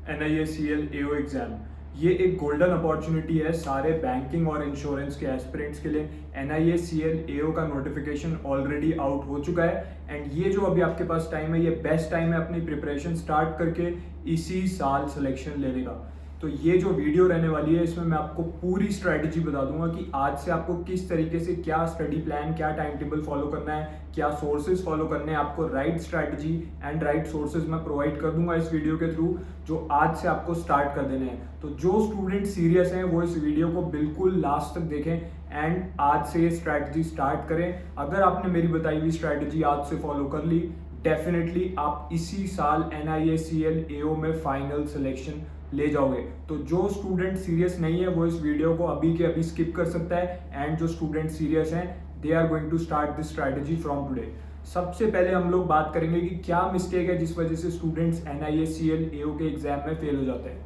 NISCL AO exam. ये एक golden opportunity है सारे बैंकिंग और इंश्योरेंस के एस्पिरेंट्स के लिए। NISCL AO का नोटिफिकेशन ऑलरेडी आउट हो चुका है एंड ये जो अभी आपके पास टाइम है, ये बेस्ट टाइम है अपनी प्रिपरेशन स्टार्ट करके इसी साल सिलेक्शन लेने का। तो ये जो वीडियो रहने वाली है, इसमें मैं आपको पूरी स्ट्रैटेजी बता दूंगा कि आज से आपको किस तरीके से क्या स्टडी प्लान, क्या टाइम टेबल फॉलो करना है, क्या सोर्सेज फॉलो करने हैं, आपको right strategy and right sources मैं प्रोवाइड कर दूंगा इस वीडियो के थ्रू, जो आज से आपको स्टार्ट कर देने हैं। तो जो स्टूडेंट सीरियस हैं वो इस वीडियो को बिल्कुल लास्ट तक देखें एंड आज से ये स्ट्रैटेजी स्टार्ट करें। अगर आपने मेरी बताई हुई स्ट्रैटेजी आज से फॉलो कर ली, डेफिनेटली आप इसी साल NISCL AO में फाइनल सिलेक्शन ले जाओगे। तो जो स्टूडेंट सीरियस नहीं है वो इस वीडियो को अभी के अभी स्किप कर सकता है एंड जो स्टूडेंट सीरियस हैं they are going to start this strategy from today. सबसे पहले हम लोग बात करेंगे कि क्या मिस्टेक है जिस वजह से स्टूडेंट्स NISCL AO के एग्जाम में फेल हो जाते हैं।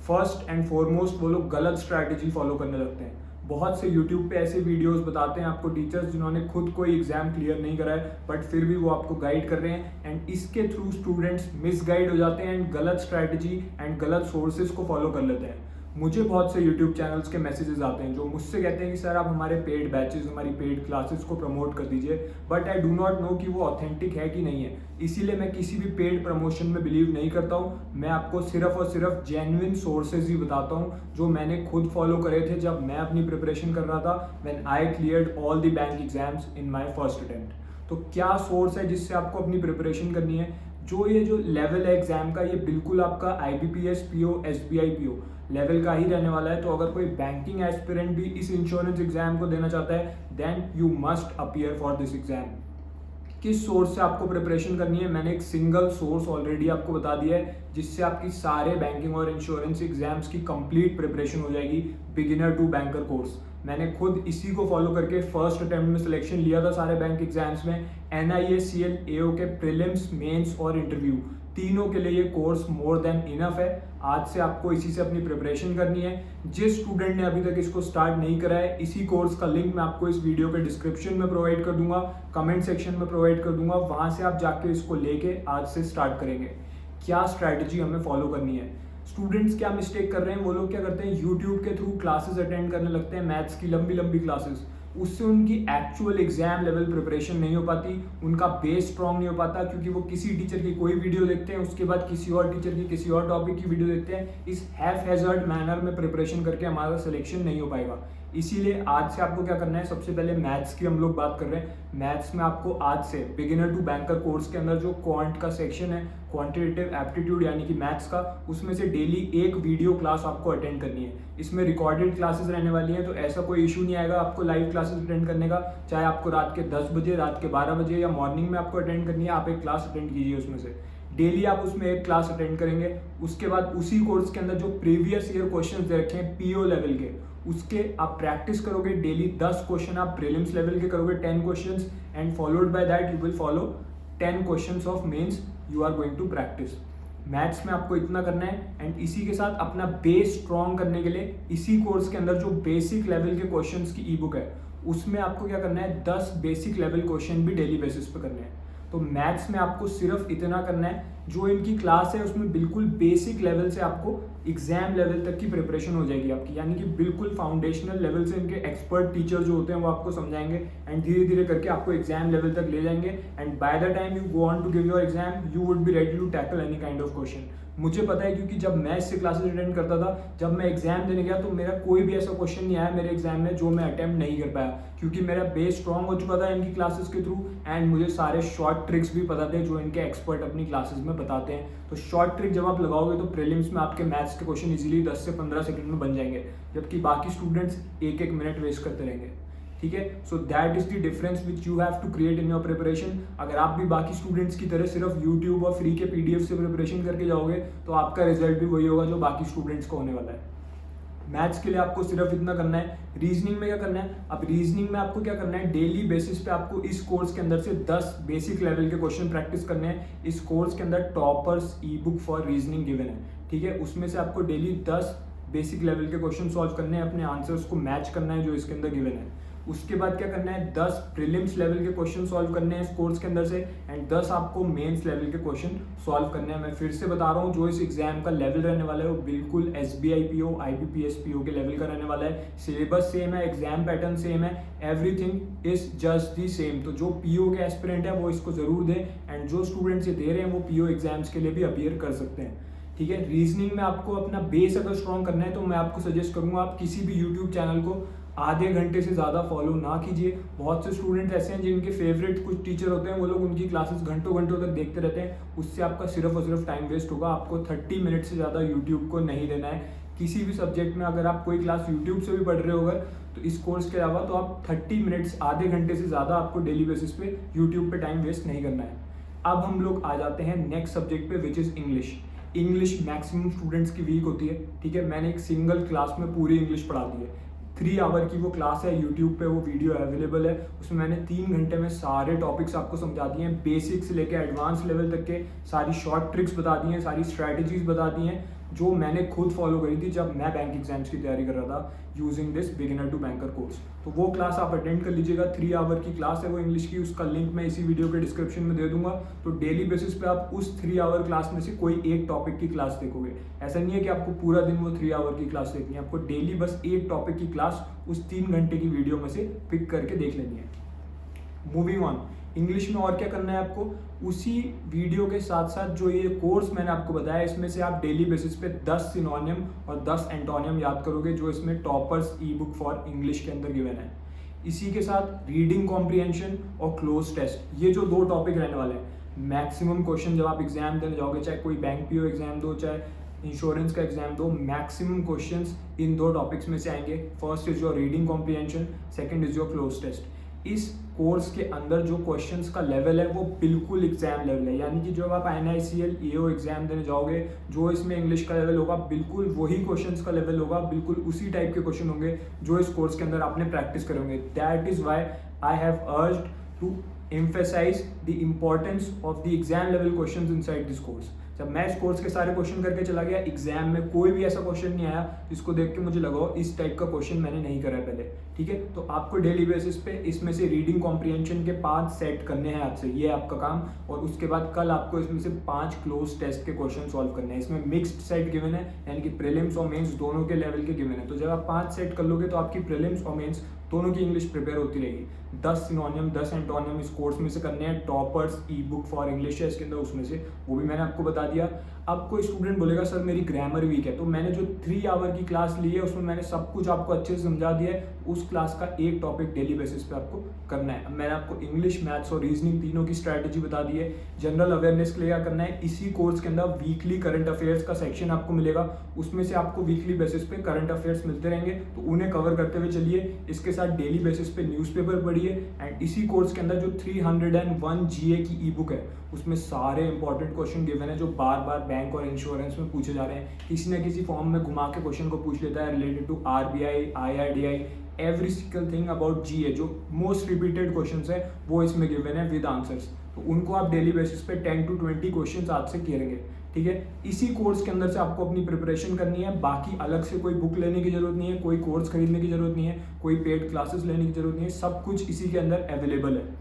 फर्स्ट एंड फॉरमोस्ट वो लोग गलत स्ट्रैटेजी फॉलो करने लगते हैं। बहुत से यूट्यूब पे ऐसे वीडियोस बताते हैं आपको टीचर्स जिन्होंने खुद कोई एग्जाम क्लियर नहीं करा है बट फिर भी वो आपको गाइड कर रहे हैं एंड इसके थ्रू स्टूडेंट्स मिसगाइड हो जाते हैं एंड गलत स्ट्रैटेजी एंड गलत सोर्सेज को फॉलो कर लेते हैं। मुझे बहुत से यूट्यूब चैनल्स के मैसेजेस आते हैं जो मुझसे कहते हैं कि सर आप हमारे पेड बैचेस, हमारी पेड क्लासेस को प्रमोट कर दीजिए, but I do not know कि वो ऑथेंटिक है कि नहीं है। इसीलिए मैं किसी भी पेड प्रमोशन में बिलीव नहीं करता हूँ। मैं आपको सिर्फ और सिर्फ जेन्युइन सोर्सेज ही बताता हूँ जो मैंने खुद फॉलो करे थे जब मैं अपनी प्रिपरेशन कर रहा था, when I cleared all the bank exams in my first attempt. तो क्या सोर्स है जिससे आपको अपनी प्रिपरेशन करनी है? ये जो लेवल है एग्जाम का, ये बिल्कुल आपका IBPS PO SBI PO level का ही रहने वाला है। तो अगर कोई बैंकिंग एस्पिरेंट भी इस इंश्योरेंस एग्जाम को देना चाहता है then you must appear for this exam. किस सोर्स से आपको प्रिपरेशन करनी है, मैंने एक सिंगल सोर्स ऑलरेडी आपको बता दिया है जिससे आपकी सारे बैंकिंग और इंश्योरेंस एग्जाम्स की कंप्लीट प्रिपरेशन हो जाएगी। बिगिनर टू बैंकर कोर्स, मैंने खुद इसी को फॉलो करके फर्स्ट अटेम्प्ट में सिलेक्शन लिया था सारे बैंक एग्जाम्स में। NISCL AO के प्रीलिम्स, मेंस और इंटरव्यू तीनों के लिए ये कोर्स मोर देन इनफ है। आज से आपको इसी से अपनी प्रिपरेशन करनी है। जिस स्टूडेंट ने अभी तक इसको स्टार्ट नहीं करा है, इसी कोर्स का लिंक मैं आपको इस वीडियो के डिस्क्रिप्शन में प्रोवाइड कर दूंगा, कमेंट सेक्शन में प्रोवाइड कर दूंगा, वहां से आप जाके इसको लेके आज से स्टार्ट करेंगे। क्या स्ट्रैटेजी हमें फॉलो करनी है? स्टूडेंट्स क्या मिस्टेक कर रहे हैं, वो लोग क्या करते हैं, यूट्यूब के थ्रू क्लासेस अटेंड करने लगते हैं, मैथ्स की लंबी लंबी क्लासेस। उससे उनकी एक्चुअल एग्जाम लेवल प्रिपरेशन नहीं हो पाती, उनका बेस स्ट्रॉन्ग नहीं हो पाता, क्योंकि वो किसी टीचर की कोई वीडियो देखते हैं, उसके बाद किसी और टीचर की किसी और टॉपिक की वीडियो देखते हैं। इस हैफ हैजर्ड मैनर में प्रिपरेशन करके हमारा सिलेक्शन नहीं हो पाएगा। इसीलिए आज से आपको क्या करना है, सबसे पहले मैथ्स की हम लोग बात कर रहे हैं। मैथ्स में आपको आज से बिगिनर टू बैंकर कोर्स के अंदर जो क्वांट का सेक्शन है, क्वांटिटेटिव एप्टीट्यूड यानी कि मैथ्स का, उसमें से डेली एक वीडियो क्लास आपको अटेंड करनी है। इसमें रिकॉर्डेड क्लासेस रहने वाली हैं, तो ऐसा कोई इशू नहीं आएगा आपको लाइव क्लासेस अटेंड करने का। चाहे आपको रात के 10 बजे, रात के 12 बजे या मॉर्निंग में आपको अटेंड करनी है, आप एक क्लास अटेंड कीजिए। उसमें से डेली आप उसमें एक क्लास अटेंड करेंगे। उसके बाद उसी कोर्स के अंदर जो प्रीवियस ईयर क्वेश्चंस दे रखे हैं PO लेवल के, उसके आप प्रैक्टिस करोगे। डेली 10 क्वेश्चन आप प्रीलिम्स लेवल के करोगे, 10 questions, and followed by that you will follow 10 questions of mains you are going to practice. Maths में आपको इतना करना है एंड इसी के साथ अपना बेस स्ट्रॉन्ग करने के लिए इसी कोर्स के अंदर जो बेसिक लेवल के क्वेश्चंस की ई बुक है, उसमें आपको क्या करना है, 10 बेसिक लेवल क्वेश्चन भी डेली बेसिस पे करने हैं। तो मैथ्स में आपको सिर्फ इतना करना है, जो इनकी क्लास है उसमें बिल्कुल बेसिक लेवल से आपको एग्जाम लेवल तक की प्रिपरेशन हो जाएगी आपकी, यानी कि बिल्कुल फाउंडेशनल लेवल से इनके एक्सपर्ट टीचर जो होते हैं वो आपको समझाएंगे एंड धीरे धीरे करके आपको एग्जाम लेवल तक ले जाएंगे and by the time you go on to give your exam you would be ready to tackle any kind of question. मुझे पता है क्योंकि जब मैं इससे क्लासेस अटेंड करता था, जब मैं एग्जाम देने गया तो मेरा कोई भी ऐसा क्वेश्चन नहीं आया मेरे एग्जाम में जो मैं अटेम्प्ट नहीं कर पाया, क्योंकि मेरा बेस स्ट्रॉन्ग हो चुका था इनकी क्लासेस के थ्रू एंड मुझे सारे शॉर्ट ट्रिक्स भी पता थे जो इनके एक्सपर्ट अपनी क्लासेस में बताते हैं। तो शॉर्ट ट्रिक जब आप लगाओगे तो प्रीलिम्स में आपके मैथ्स के क्वेश्चन इजीली 10 से 15 सेकंड में बन जाएंगे, जबकि बाकी स्टूडेंट्स एक एक मिनट वेस्ट करते रहेंगे। ठीक है, so that is the difference which you have to create in your preparation. अगर आप भी बाकी स्टूडेंट्स की तरह सिर्फ यूट्यूब और फ्री के PDF से प्रिपरेशन करके जाओगे तो आपका रिजल्ट भी वही होगा जो बाकी स्टूडेंट्स को होने वाला है। मैथ्स के लिए आपको सिर्फ इतना करना है। रीजनिंग में क्या करना है, अब रीजनिंग में आपको क्या करना है, डेली बेसिस पे आपको इस कोर्स के अंदर से 10 बेसिक लेवल के क्वेश्चन प्रैक्टिस करने हैं। इस कोर्स के अंदर toppers E book for reasoning given है, ठीक है, उसमें से आपको डेली 10 बेसिक लेवल के क्वेश्चन सॉल्व करने हैं, अपने आंसर्स को मैच करना है जो इसके अंदर गिवन है। उसके बाद क्या करना है, 10 प्रीलिम्स लेवल के क्वेश्चन सॉल्व करने हैं इस कोर्स के अंदर से, एंड 10 आपको मेंस लेवल के क्वेश्चन सॉल्व करने हैं। मैं फिर से बता रहा हूँ, जो इस एग्जाम का लेवल रहने वाला है वो बिल्कुल SBI PO IBPS PO के लेवल का रहने वाला है। सिलेबस सेम है, एग्जाम पैटर्न सेम है, everything is just the same. तो जो PO के एस्पिरेंट है वो इसको जरूर दें, एंड जो स्टूडेंट्स ये दे रहे हैं वो PO एग्जाम्स के लिए भी अपीयर कर सकते हैं। ठीक है, रीजनिंग में आपको अपना बेस अगर स्ट्रॉन्ग करना है तो मैं आपको सजेस्ट करूंगा आप किसी भी यूट्यूब चैनल को आधे घंटे से ज़्यादा फॉलो ना कीजिए। बहुत से स्टूडेंट ऐसे हैं जिनके फेवरेट कुछ टीचर होते हैं, वो लोग उनकी क्लासेस घंटों घंटों तक देखते रहते हैं, उससे आपका सिर्फ और सिर्फ टाइम वेस्ट होगा। आपको 30 मिनट से ज़्यादा यूट्यूब को नहीं देना है किसी भी सब्जेक्ट में। अगर आप कोई क्लास यूट्यूब से भी पढ़ रहे हो तो इस कोर्स के अलावा, तो आप 30 मिनट्स, आधे घंटे से ज़्यादा आपको डेली बेसिस पे यूट्यूब पे टाइम वेस्ट नहीं करना है। अब हम लोग आ जाते हैं नेक्स्ट सब्जेक्ट पे, which is English. English maximum students की वीक होती है। ठीक है, मैंने एक सिंगल क्लास में पूरी इंग्लिश पढ़ा दी है। 3 आवर की वो क्लास है, यूट्यूब पे वो वीडियो अवेलेबल है। उसमें मैंने 3 घंटे में सारे टॉपिक्स आपको समझा दिए हैं, बेसिक से लेकर एडवांस लेवल तक के सारी शॉर्ट ट्रिक्स बता दी हैं, सारी स्ट्रैटेजीज बता दी हैं जो मैंने खुद फॉलो करी थी जब मैं बैंक एग्जाम्स की तैयारी कर रहा था using this beginner to banker course. तो वो क्लास आप अटेंड कर लीजिएगा, 3 आवर की क्लास है वो इंग्लिश की, उसका लिंक मैं इसी वीडियो के डिस्क्रिप्शन में दे दूंगा। तो डेली बेसिस पे आप उस 3 आवर क्लास में से कोई एक टॉपिक की क्लास देखोगे। ऐसा नहीं है कि आपको पूरा दिन वो 3 आवर की क्लास देखनी है, आपको डेली बस एक टॉपिक की क्लास उस 3 घंटे की वीडियो में से पिक करके देख लेनी है। मूविंग ऑन, इंग्लिश में और क्या करना है आपको, उसी वीडियो के साथ साथ जो ये कोर्स मैंने आपको बताया इसमें से आप डेली बेसिस पे 10 सिनोनियम और 10 एंटोनियम याद करोगे, जो इसमें toppers E book for English के अंदर गिवन है। इसी के साथ रीडिंग कॉम्प्रिहेंशन और क्लोज टेस्ट, ये जो 2 टॉपिक रहने वाले हैं। मैक्सिमम क्वेश्चन जब आप एग्जाम देने जाओगे, चाहे कोई बैंक PO एग्जाम दो, चाहे इंश्योरेंस का एग्जाम दो, मैक्सिमम क्वेश्चंस इन 2 टॉपिक्स में से आएंगे। First is your reading comprehension, second is your cloze test. इस कोर्स के अंदर जो क्वेश्चंस का लेवल है वो बिल्कुल एग्जाम लेवल है, यानी कि जब आप NICL EO एग्जाम देने जाओगे, जो इसमें इंग्लिश का लेवल होगा बिल्कुल वही क्वेश्चंस का लेवल होगा, बिल्कुल उसी टाइप के क्वेश्चन होंगे जो इस कोर्स के अंदर आपने प्रैक्टिस करोगे। That is why I have urged to emphasize the importance of the exam level questions inside this course। जब मैं इस कोर्स के सारे क्वेश्चन करके चला गया, एग्जाम में कोई भी ऐसा क्वेश्चन नहीं आया जिसको देख के मुझे लगा इस टाइप का क्वेश्चन मैंने नहीं करा है पहले। ठीक है, तो आपको डेली बेसिस पे इसमें से रीडिंग कॉम्प्रिहेंशन के 5 सेट करने हैं आपसे, ये आपका काम। और उसके बाद कल आपको इसमें से 5 क्लोज टेस्ट के क्वेश्चन सॉल्व करने हैं। इसमें मिक्स्ड सेट गिवन है, यानी कि प्रीलिम्स और मेंस दोनों के लेवल के गिवन है। तो जब आप 5 सेट कर लोगे तो आपकी प्रीलिम्स और मेंस दोनों की इंग्लिश प्रिपेयर होती रहेगी। 10 सिनोनियम 10 एंटोनियम इस कोर्स में से करने हैं। Toppers E book for English है इसके अंदर, उसमें से वो भी मैंने आपको बता दिया। अब कोई स्टूडेंट बोलेगा सर मेरी ग्रामर वीक है, तो मैंने जो 3 आवर की क्लास ली है उसमें मैंने सब कुछ आपको अच्छे से समझा दिया है। उस क्लास का एक टॉपिक डेली बेसिस पे आपको करना है। अब मैंने आपको इंग्लिश, मैथ्स और रीजनिंग तीनों की स्ट्रैटेजी बता दी है। जनरल अवेयरनेस के लिए क्या करना है, इसी कोर्स के अंदर वीकली करंट अफेयर्स का सेक्शन आपको मिलेगा, उसमें से आपको वीकली बेसिस पे करंट अफेयर्स मिलते रहेंगे, तो उन्हें कवर करते हुए चलिए। इसके साथ डेली बेसिस पे न्यूज़पेपर पढ़िए, एंड इसी कोर्स के अंदर जो 301 GA की ई बुक है उसमें सारे इंपॉर्टेंट क्वेश्चन गिवन है जो बार बार बैंक और इंश्योरेंस में पूछे जा रहे हैं। किसी न किसी फॉर्म में घुमा के क्वेश्चन को पूछ लेता है related to RBI, IRDI, every single thing about GA। जो मोस्ट रिपीटेड क्वेश्चंस है वो इसमें गिवन है विद आंसर्स, तो उनको आप डेली बेसिस पे 10 to 20 क्वेश्चंस आज से करेंगे। ठीक है, इसी कोर्स के अंदर से आपको अपनी प्रिपरेशन करनी है। बाकी अलग से कोई बुक लेने की जरूरत नहीं है, कोई कोर्स खरीदने की जरूरत नहीं है, कोई पेड क्लासेस लेने की जरूरत नहीं है, सब कुछ इसी के अंदर अवेलेबल है।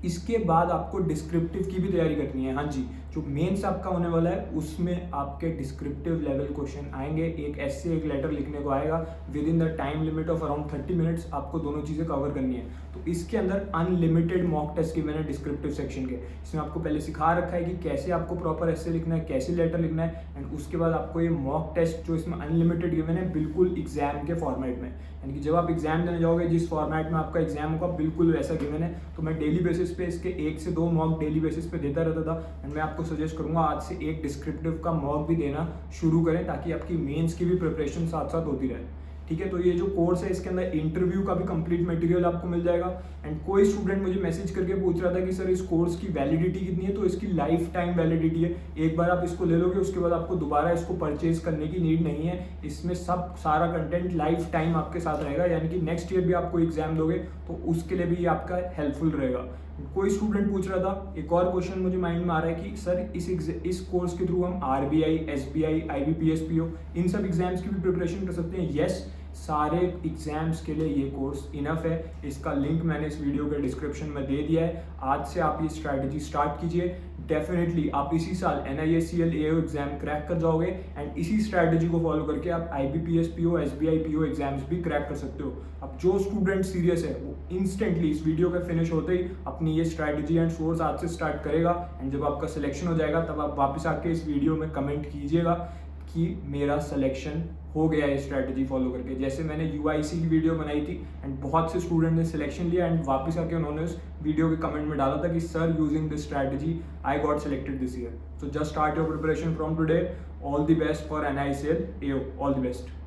इसके बाद आपको डिस्क्रिप्टिव की भी तैयारी करनी है। हाँ जी, जो मेंस आपका होने वाला है उसमें आपके डिस्क्रिप्टिव लेवल क्वेश्चन आएंगे। एक ऐसे एक लेटर लिखने को आएगा with in the time limit of around 30 minutes, आपको दोनों चीज़ें कवर करनी है। तो इसके अंदर अनलिमिटेड मॉक टेस्ट की मैंने डिस्क्रिप्टिव सेक्शन के, इसमें आपको पहले सिखा रखा है कि कैसे आपको प्रॉपर ऐसे लिखना है, कैसे लेटर लिखना है, एंड उसके बाद आपको ये मॉक टेस्ट जो इसमें अनलिमिटेड गिवन है बिल्कुल एग्जाम के फॉर्मेट में, यानी कि जब आप एग्जाम देने जाओगे जिस फॉर्मेट में आपका एग्जाम होगा बिल्कुल वैसा गिवन है। तो मैं डेली बेसिस पे इसके 1 से 2 मॉक डेली बेसिस पे देता रहता था, एंड मैं आपको सजेस्ट करूंगा आज से एक डिस्क्रिप्टिव का मॉक भी देना शुरू करें, ताकि आपकी मेंस की भी प्रिपरेशन साथ साथ होती रहे। ठीक है, तो ये जो कोर्स है इसके अंदर इंटरव्यू का भी कंप्लीट मटेरियल आपको मिल जाएगा। एंड कोई स्टूडेंट मुझे मैसेज करके पूछ रहा था कि सर इस कोर्स की वैलिडिटी कितनी है, तो इसकी लाइफ टाइम वैलिडिटी है। एक बार आप इसको ले लोगे उसके बाद आपको दोबारा इसको परचेज करने की नीड नहीं है। इसमें सब सारा कंटेंट लाइफ टाइम आपके साथ रहेगा, यानी कि नेक्स्ट ईयर भी आप कोई एग्जाम दोगे तो उसके लिए भी ये आपका हेल्पफुल रहेगा। कोई स्टूडेंट पूछ रहा था, एक और क्वेश्चन मुझे माइंड में आ रहा है कि सर इस कोर्स के थ्रू हम RBI, SBI, IBPS, PO इन सब एग्जाम्स की भी प्रिपरेशन कर सकते हैं। यस, सारे एग्जाम्स के लिए ये कोर्स इनफ है। इसका लिंक मैंने इस वीडियो के डिस्क्रिप्शन में दे दिया है। आज से आप ये स्ट्रैटेजी स्टार्ट कीजिए, डेफिनेटली आप इसी साल NISCL AO एग्जाम क्रैक कर जाओगे एंड इसी स्ट्रैटेजी को फॉलो करके आप IBPS, PO, SBI, PO exams भी क्रैक कर सकते हो। अब जो स्टूडेंट सीरियस है वो इंस्टेंटली इस वीडियो के फिनिश होते ही अपनी ये स्ट्रैटेजी एंड सोर्स आज से स्टार्ट करेगा एंड जब आपका सिलेक्शन हो जाएगा तब आप वापस आके इस वीडियो में कमेंट कीजिएगा कि मेरा सिलेक्शन हो गया है स्ट्रैटेजी फॉलो करके। जैसे मैंने UIC की वीडियो बनाई थी एंड बहुत से स्टूडेंट ने सिलेक्शन लिया एंड वापस आके उन्होंने उस वीडियो के कमेंट में डाला था कि sir using this strategy I got selected this year. So just start your preparation from today. All the best for NISL AO, all the best.